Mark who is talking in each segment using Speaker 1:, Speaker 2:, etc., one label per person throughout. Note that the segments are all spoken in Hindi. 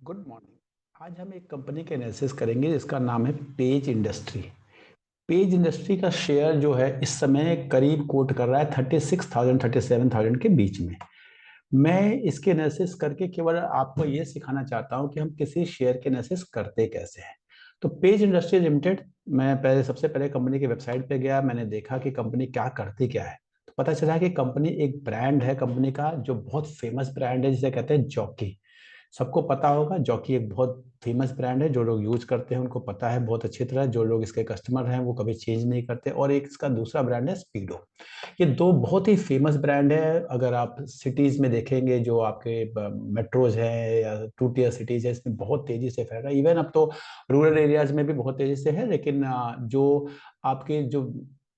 Speaker 1: Good morning. आज हम एक कंपनी के एनालिसिस करेंगे जिसका नाम है पेज इंडस्ट्री। पेज इंडस्ट्री का शेयर जो है इस समय करीब कोट कर रहा है 36,000 37,000 के बीच में। मैं इसके एनालिसिस करके केवल आपको ये सिखाना चाहता हूँ कि हम किसी शेयर के एनालिसिस करते कैसे हैं। तो पेज इंडस्ट्री लिमिटेड, मैं पहले सबसे पहले कंपनी की वेबसाइट पे गया, मैंने देखा कि कंपनी क्या करती क्या है। तो पता चला कि कंपनी एक ब्रांड है, कंपनी का जो बहुत फेमस ब्रांड है जिसे कहते हैं जॉकी। सबको पता होगा, जॉकी एक बहुत फेमस ब्रांड है, जो लोग यूज करते हैं उनको पता है बहुत अच्छी तरह, जो लोग इसके कस्टमर हैं वो कभी चेंज नहीं करते। और एक इसका दूसरा ब्रांड है स्पीडो। ये दो बहुत ही फेमस ब्रांड है। अगर आप सिटीज में देखेंगे, जो आपके मेट्रोज हैं या टू टियर सिटीज है, इसमें बहुत तेजी से फैल रहा है। इवन अब तो रूरल एरियाज में भी बहुत तेजी से है, लेकिन जो आपके जो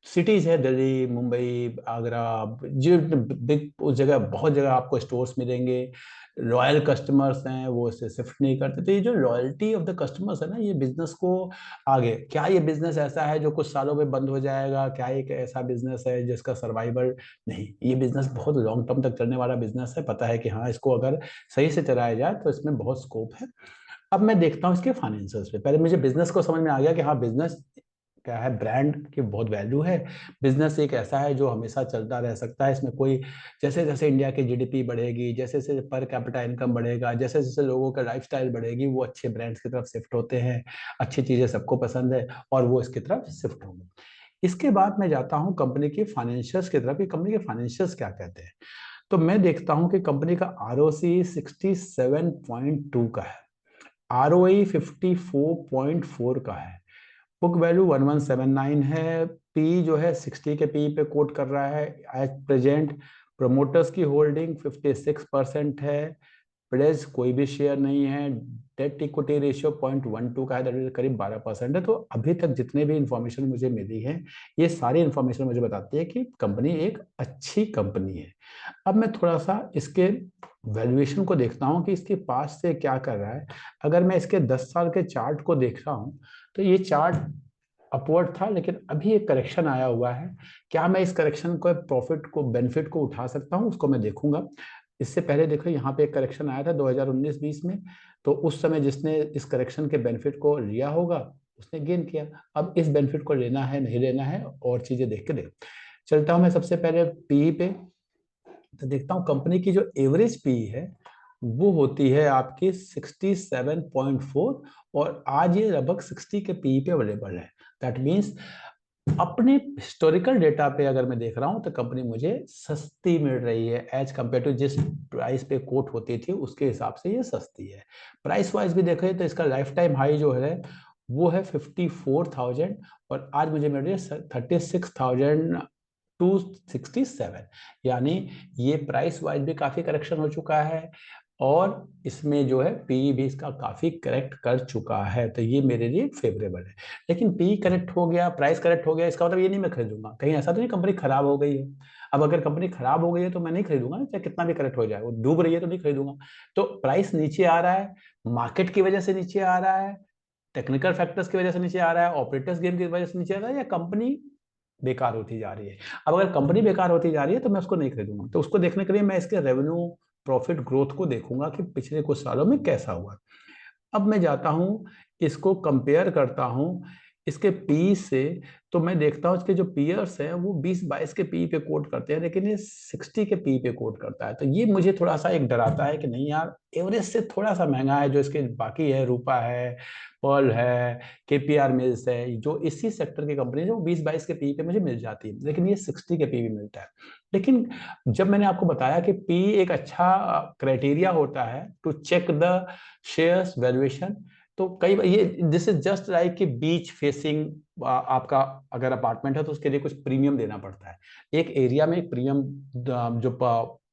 Speaker 1: सिटीज है, दिल्ली, मुंबई, आगरा, जो बिग, उस जगह बहुत जगह आपको स्टोर्स मिलेंगे। लॉयल कस्टमर्स हैं, वो इससे शिफ्ट नहीं करते। तो ये जो लॉयल्टी ऑफ द कस्टमर्स है ना, ये बिजनेस को आगे, क्या ये बिजनेस ऐसा है जो कुछ सालों में बंद हो जाएगा? क्या ये एक ऐसा बिजनेस है जिसका सर्वाइवल? नहीं, ये बिजनेस बहुत लॉन्ग टर्म तक चलने वाला बिजनेस है। पता है कि हाँ, इसको अगर सही से चलाया जाए तो इसमें बहुत स्कोप है। अब मैं देखता हूँ इसके फाइनेंशियल्स पे। पहले मुझे बिजनेस को समझ में आ गया कि हाँ, बिजनेस क्या है, ब्रांड की बहुत वैल्यू है। बिजनेस एक ऐसा है जो हमेशा चलता रह सकता है। इसमें कोई, जैसे जैसे इंडिया की जीडीपी बढ़ेगी, जैसे जैसे पर कैपिटा इनकम बढ़ेगा, जैसे जैसे लोगों का लाइफस्टाइल बढ़ेगी, वो अच्छे ब्रांड्स की तरफ शिफ्ट होते हैं। अच्छी चीजें सबको पसंद है और वो इसकी तरफ शिफ्ट होंगे। इसके बाद मैं जाता हूँ कंपनी के फाइनेंशियल्स की तरफ कि कंपनी के फाइनेंशियल्स क्या कहते हैं। तो मैं देखता हूँ कि कंपनी का आरओसी 67.2 का है, आरओई 54.4 का है, बुक वैल्यू 1179 है, पी जो है 60 के पी पे कोट कर रहा है एज प्रेजेंट। प्रमोटर्स की होल्डिंग 56% है। प्लेज कोई भी शेयर नहीं है। डेट इक्विटी रेशियो 0.12 का है, दैट इज करीब 12% है। तो अभी तक जितने भी इंफॉर्मेशन मुझे मिली है, ये सारी इंफॉर्मेशन मुझे बताती है कि कंपनी एक अच्छी कंपनी है। अब मैं थोड़ा सा इसके वैल्यूएशन को देखता हूँ कि इसके पास से क्या कर रहा है। अगर मैं इसके 10 साल के चार्ट को देख रहा हूँ, तो ये चार्ट अपवर्ड था, लेकिन अभी एक करेक्शन आया हुआ है। क्या मैं इस करेक्शन को, प्रॉफिट को, बेनिफिट को उठा सकता हूँ, उसको मैं देखूंगा। इससे पहले देखो, यहाँ पे एक करेक्शन आया था 2019-20 में। तो उस समय जिसने इस करेक्शन के बेनिफिट को लिया होगा, उसने गेन किया। अब इस बेनिफिट को लेना है नहीं लेना है, और चीजें देख के देख चलता हूँ मैं सबसे पहले पीई पे। तो देखता हूँ कंपनी की जो एवरेज पी है वो होती है आपकी 67.4, और आज ये लगभग 60 के पी पे अवेलेबल है। दैट मीन्स अपने हिस्टोरिकल डेटा पे अगर मैं देख रहा हूँ तो कंपनी मुझे सस्ती मिल रही है एज कम्पेयर टू जिस प्राइस पे कोट होती थी, उसके हिसाब से ये सस्ती है। प्राइस वाइज भी देखें तो इसका लाइफ टाइम हाई जो है वो है 54,000, और आज मुझे मिल रही है 36,267। यानी ये प्राइस वाइज भी काफी करेक्शन हो चुका है, और इसमें जो है पी भी इसका काफी करेक्ट कर चुका है। तो ये मेरे लिए फेवरेबल है। लेकिन पी करेक्ट हो गया, प्राइस करेक्ट हो गया, इसका मतलब ये नहीं मैं खरीदूंगा। कहीं ऐसा तो नहीं कंपनी खराब हो गई है? अब अगर कंपनी खराब हो गई है तो मैं नहीं खरीदूंगा ना, चाहे कितना भी करेक्ट हो जाए। वो डूब रही है तो नहीं खरीदूंगा। तो प्राइस नीचे आ रहा है, मार्केट की वजह से नीचे आ रहा है, टेक्निकल फैक्टर्स की वजह से नीचे आ रहा है, ऑपरेटर्स गेम की वजह से नीचे आ रहा है, या कंपनी बेकार होती जा रही है? अब अगर कंपनी बेकार होती जा रही है तो मैं उसको नहीं खरीदूंगा। तो उसको देखने के लिए मैं इसके रेवेन्यू, प्रॉफिट ग्रोथ को देखूंगा कि पिछले कुछ सालों में कैसा हुआ। अब मैं जाता हूं, इसको कंपेयर करता हूं इसके पी से। तो मैं देखता हूं इसके जो पीयर्स हैं वो 20-22 के पी पे कोट करते हैं, लेकिन ये 60 के पी पे कोट करता है। तो ये मुझे थोड़ा सा एक डराता है कि नहीं यार, एवरेज से थोड़ा सा महंगा है जो इसके बाकी है। रूपा है, पर्ल है, केपीआर मिल्स है, जो इसी सेक्टर की कंपनी जो 20-22 के पी पे मुझे मिल जाती है, लेकिन ये 60 के पी भी मिलता है। लेकिन जब मैंने आपको बताया कि पी एक अच्छा क्राइटेरिया होता है to check the shares valuation, तो कई बार ये, दिस इज जस्ट लाइक कि बीच फेसिंग आपका अगर अपार्टमेंट है तो उसके लिए कुछ प्रीमियम देना पड़ता है। एक एरिया में प्रीमियम जो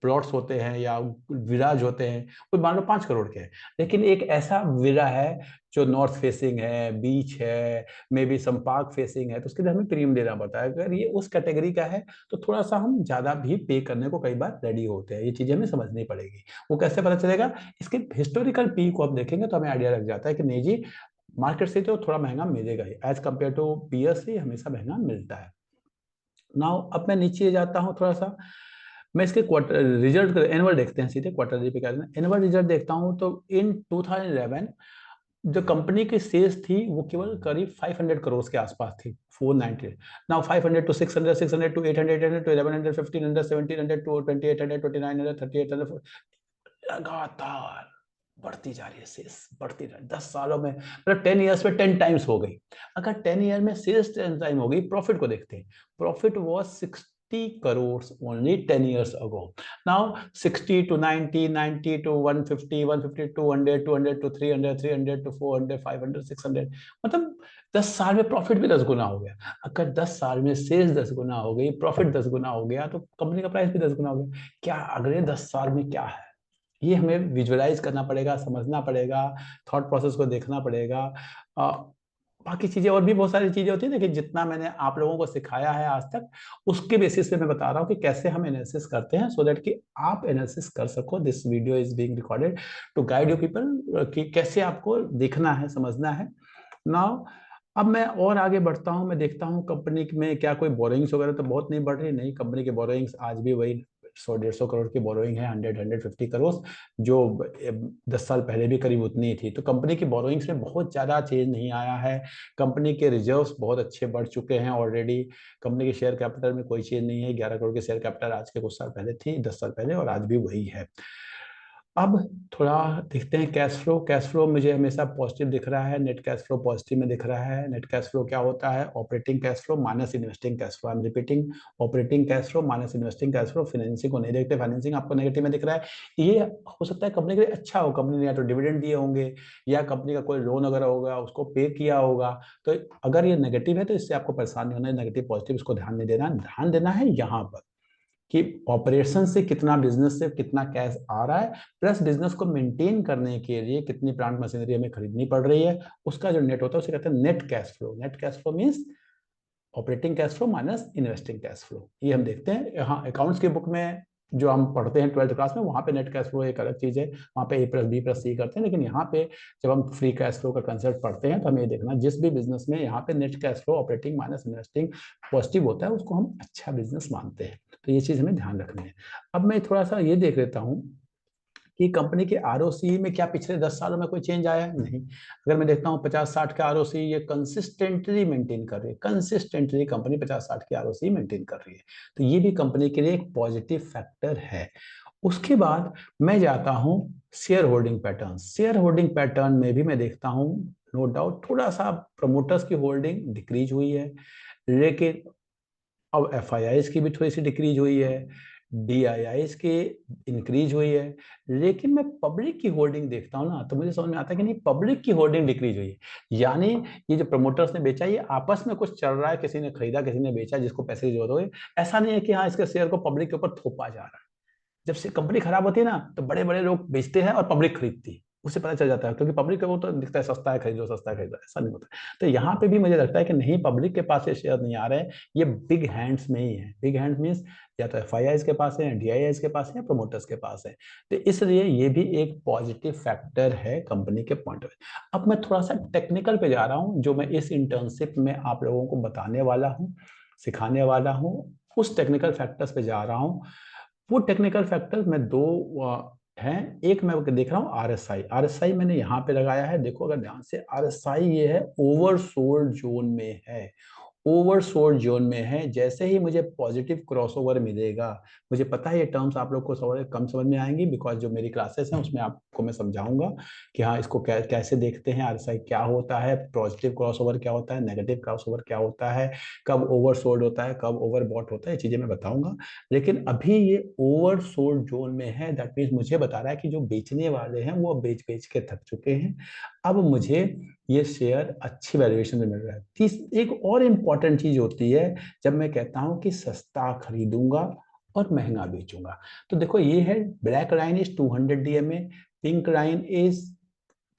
Speaker 1: प्लॉट्स होते हैं या विराज होते हैं, वो मान लो 5 करोड़ के हैं। लेकिन एक ऐसा विला है जो नॉर्थ फेसिंग है, बीच है, may be some park facing है, तो उसके लिए हमें प्रीमियम देना पड़ता है। अगर ये उस कैटेगरी का है तो थोड़ा सा हम ज्यादा भी पे करने को कई बार रेडी होते हैं। ये चीजें हमें समझनी पड़ेगी। वो कैसे पता चलेगा? इसके हिस्टोरिकल पी को आप देखेंगे तो हमें आइडिया लग जाता है कि नहीं जी, मार्केट से तो थोड़ा महंगा मिलेगा ही, एज कम्पेयर टू पीयर से हमेशा महंगा मिलता है। नाउ अब मैं नीचे जाता हूँ थोड़ा सा। मैं इसके क्वार्टर रिजल्ट एनुअल देखते हैं, सीधे क्वार्टरली पे क्या एनुअल रिजल्ट देखता हूँ तो इन 2011 जो कंपनी की सेल्स थी वो केवल करीब 500 करोड़ के आसपास थी, 490। Now 500 to 600, 600 to 800, 800 to 1100, 1500, 1700 to 2800, 2900, 3800, लगातार बढ़ती जा रही है सेल्स, बढ़ती जा रही है 10 सालों में, मतलब 10 ईयर्स में 10 टाइम्स हो गई। अगर 10 ईयर में सेल्स 10 टाइम हो गई, प्रॉफिट को देखते हैं, profit was 60 crores only 10 years ago. Now 60 to 90, 90 to 150, 150 to 200, 200 to 300, 300 to 400, 500, 600, मतलब 10 साल में प्रॉफिट भी 10 गुना हो गया। अगर 10 साल में सेल्स 10 गुना हो गई, प्रॉफिट 10 गुना हो गया, तो कंपनी का प्राइस भी 10 गुना हो गया। क्या अगले 10 साल में क्या है, ये हमें विजुअलाइज करना पड़ेगा, समझना पड़ेगा, थॉट प्रोसेस को देखना पड़ेगा। बाकी चीजें और भी बहुत सारी चीजें होती है, लेकिन जितना मैंने आप लोगों को सिखाया है आज तक, उसके बेसिस पे मैं बता रहा हूँ कि कैसे हम एनालिसिस करते हैं, सो दैट कि आप एनालिसिस कर सको। This video is being recorded to guide you people कि कैसे आपको देखना है, समझना है। नाउ अब मैं और आगे बढ़ता हूं, मैं देखता हूं कंपनी में क्या कोई बोरोइंग्स वगैरह तो बहुत नहीं बढ़ रही, नहीं, कंपनी की बोरोइंग्स आज भी वही 100-150 करोड़ की बोरोइंग है, 100-150 करोड़, जो 10 साल पहले भी करीब उतनी ही थी। तो कंपनी की बोरोइंग्स में बहुत ज़्यादा चेंज नहीं आया है। कंपनी के रिजर्व्स बहुत अच्छे बढ़ चुके हैं ऑलरेडी। कंपनी के शेयर कैपिटल में कोई चेंज नहीं है, 11 करोड़ के शेयर कैपिटल आज के कुछ साल पहले थी, 10 साल पहले, और आज भी वही है। अब थोड़ा देखते हैं कैश फ्लो। कैश फ्लो मुझे हमेशा पॉजिटिव दिख रहा है, नेट कैश फ्लो पॉजिटिव में दिख रहा है। नेट कैश फ्लो क्या होता है, operating cash flow minus investing cash flow. I am repeating, operating cash flow minus investing cash flow. Financing को नहीं देखते, फाइनेंसिंग आपको नेगेटिव में दिख रहा है। ये हो सकता है कंपनी के लिए अच्छा हो, कंपनी ने या तो डिविडेंड दिए होंगे या कंपनी का कोई लोन वगैरह होगा उसको पे किया होगा। तो अगर ये नेगेटिव है तो इससे आपको परेशानी होना है, नेगेटिव पॉजिटिव इसको ध्यान नहीं देना, ध्यान देना है यहाँ पर कि ऑपरेशन से कितना, बिजनेस से कितना कैश आ रहा है, प्लस बिजनेस को मेंटेन करने के लिए कितनी प्लांट मशीनरी हमें खरीदनी पड़ रही है, उसका जो नेट होता है उसे कहते हैं net cash flow. Net cash flow means operating cash flow minus investing cash flow. ये हम देखते हैं यहाँ अकाउंट्स की बुक में, जो हम पढ़ते हैं 12th क्लास में, वहाँ पे नेट कैश फ्लो एक अलग चीज है, वहाँ पे A+B+C करते हैं। लेकिन यहाँ पे जब हम फ्री कैश फ्लो का कंसेप्ट पढ़ते हैं तो हमें ये देखना, जिस भी बिजनेस में यहाँ पे net cash flow operating minus investing positive होता है उसको हम अच्छा बिजनेस मानते हैं। तो ये चीज हमें ध्यान रखनी है। अब मैं थोड़ा सा ये देख लेता हूँ कि कंपनी के आरओसी में क्या पिछले 10 सालों में कोई चेंज आया है, नहीं। अगर मैं देखता हूँ 50-60 का आरओसी ये कंसिस्टेंटली मेंटेन कर रही है, कंसिस्टेंटली कंपनी 50-60 की आरओसी मेंटेन कर रही है, तो ये भी कंपनी के लिए एक पॉजिटिव फैक्टर है। उसके बाद मैं जाता हूँ share holding pattern. Share holding pattern में भी मैं देखता हूँ, नो डाउट थोड़ा सा प्रमोटर्स की होल्डिंग डिक्रीज हुई है, लेकिन अब एफआईआईज की भी थोड़ी सी डिक्रीज हुई है, डीआईआईज की इंक्रीज हुई है, लेकिन मैं पब्लिक की होल्डिंग देखता हूँ ना तो मुझे समझ में आता है कि नहीं, पब्लिक की होल्डिंग डिक्रीज हुई है। यानी ये जो प्रमोटर्स ने बेचा, ये आपस में कुछ चल रहा है, किसी ने खरीदा किसी ने बेचा, जिसको पैसे की जरूरत होगी। ऐसा नहीं है कि हाँ इसके शेयर को पब्लिक के ऊपर थोपा जा रहा है। जब से कंपनी खराब होती है ना तो बड़े बड़े लोग बेचते हैं और पब्लिक खरीदती है, उससे पता चल जाता है, क्योंकि पब्लिक को तो दिखता है सस्ता है खरीद लो, सस्ता है खरीद लो, ऐसा नहीं होता। तो यहाँ पे भी मुझे लगता है कि नहीं, पब्लिक के पास ये शेयर नहीं आ रहे हैं, ये बिग हैंड्स में ही है। बिग हैंड्स मीन्स या तो एफआईआईज के पास है, डीआईआईज के पास है, या प्रोमोटर्स के पास है। तो इसलिए ये भी एक पॉजिटिव फैक्टर है कंपनी के पॉइंट ऑफ व्यू। अब मैं थोड़ा सा टेक्निकल पे जा रहा हूँ, जो मैं इस इंटर्नशिप में आप लोगों को बताने वाला हूँ, सिखाने वाला हूँ, उस टेक्निकल फैक्टर्स पे जा रहा हूँ। वो टेक्निकल फैक्टर्स में दो हैं। एक मैं देख रहा हूँ आरएसआई। आरएसआई मैंने यहाँ पे लगाया है, देखो अगर ध्यान से, आरएसआई ये है ओवरसोल्ड जोन में है, ओवरसोल्ड जोन में है। जैसे ही मुझे पॉजिटिव क्रॉसओवर मिलेगा, मुझे पता है ये टर्म्स आप लोग को थोड़े कम समझ में आएंगी, बिकॉज जो मेरी क्लासेस हैं उसमें आपको मैं समझाऊंगा कि हाँ इसको कैसे देखते हैं, आरएसआई क्या होता है, पॉजिटिव क्रॉसओवर क्या होता है, नेगेटिव क्रॉसओवर क्या होता है, कब ओवरसोल्ड होता है, कब ओवरबॉट होता है, ये चीजें मैं बताऊंगा। लेकिन अभी ये ओवरसोल्ड जोन में है, दैट मीन्स मुझे बता रहा है कि जो बेचने वाले हैं वो बेच बेच के थक चुके हैं, अब मुझे ये शेयर अच्छी वैल्यूएशन में मिल रहा है। एक और इम्पॉर्टेंट चीज होती है जब मैं कहता हूं कि सस्ता खरीदूंगा और महंगा बेचूंगा। तो देखो ये है, black line is 200 DMA, pink line is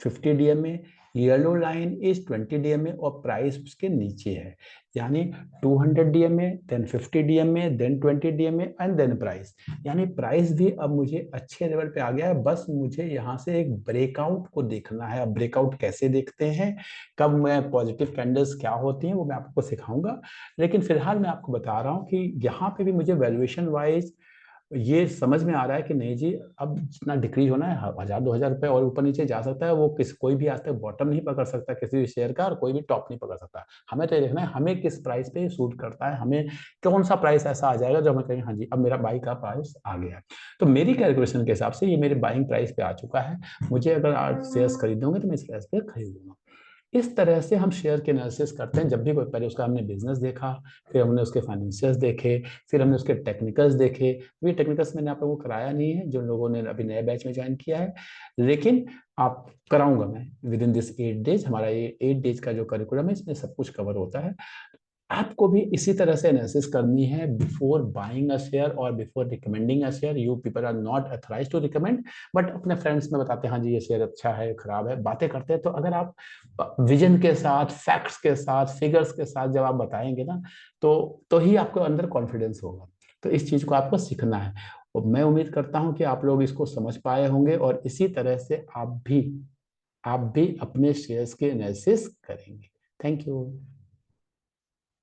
Speaker 1: 50 DMA, yellow line is 20 DMA, और प्राइस उसके नीचे है। यानी 200 DMA, then 50 DMA, then 20 DMA and then price. यानी प्राइस भी अब मुझे अच्छे लेवल पे आ गया है, बस मुझे यहाँ से एक ब्रेकआउट को देखना है। अब ब्रेकआउट कैसे देखते हैं, कब मैं पॉजिटिव कैंडल्स क्या होती हैं वो मैं आपको सिखाऊंगा। लेकिन फिलहाल मैं आपको बता रहा हूँ कि यहाँ पे भी मुझे वैल्यूएशन वाइज ये समझ में आ रहा है कि नहीं जी, अब जितना डिक्रीज होना है 1000-2000 रुपए और ऊपर नीचे जा सकता है, वो कोई भी आज तक बॉटम नहीं पकड़ सकता किसी भी शेयर का, और कोई भी टॉप नहीं पकड़ सकता। हमें तो ये देखना है हमें किस प्राइस पे सूट करता है, हमें कौन सा प्राइस ऐसा आ जाएगा जो हमें कहेंगे हाँ जी अब मेरा बाई का प्राइस आ गया। तो मेरी कैलकुलेशन के हिसाब से ये मेरे बाइंग प्राइस पे आ चुका है, मुझे अगर आज शेयर्स खरीदोगे तो मैं इस प्राइस पे खरीदूंगा। इस तरह से हम शेयर के एनालिसिस करते हैं जब भी कोई, पहले उसका हमने बिजनेस देखा, फिर हमने उसके फाइनेंशियल्स देखे, फिर हमने उसके टेक्निकल्स देखे। ये टेक्निकल्स मैंने आप लोगों को कराया नहीं है, जो लोगों ने अभी नए बैच में ज्वाइन किया है, लेकिन आप कराऊंगा मैं विद इन दिस 8 डेज। हमारा ये 8 डेज का जो करिकुलम है इसमें सब कुछ कवर होता है। आपको भी इसी तरह से एनालिसिस करनी है बिफोर बाइंग अ शेयर और before recommending a share. You people are not authorise to recommend, but अपने फ्रेंड्स में बताते हैं हाँ जी ये शेयर अच्छा है खराब है, बातें करते हैं। तो अगर आप विजन के साथ, फैक्ट्स के साथ, फिगर्स के साथ जब आप बताएंगे ना, तो ही आपको अंदर कॉन्फिडेंस होगा। तो इस चीज को आपको सीखना है, और मैं उम्मीद करता हूं कि आप लोग इसको समझ पाए होंगे, और इसी तरह से आप भी अपने शेयर्स के एनालिसिस करेंगे। Thank you.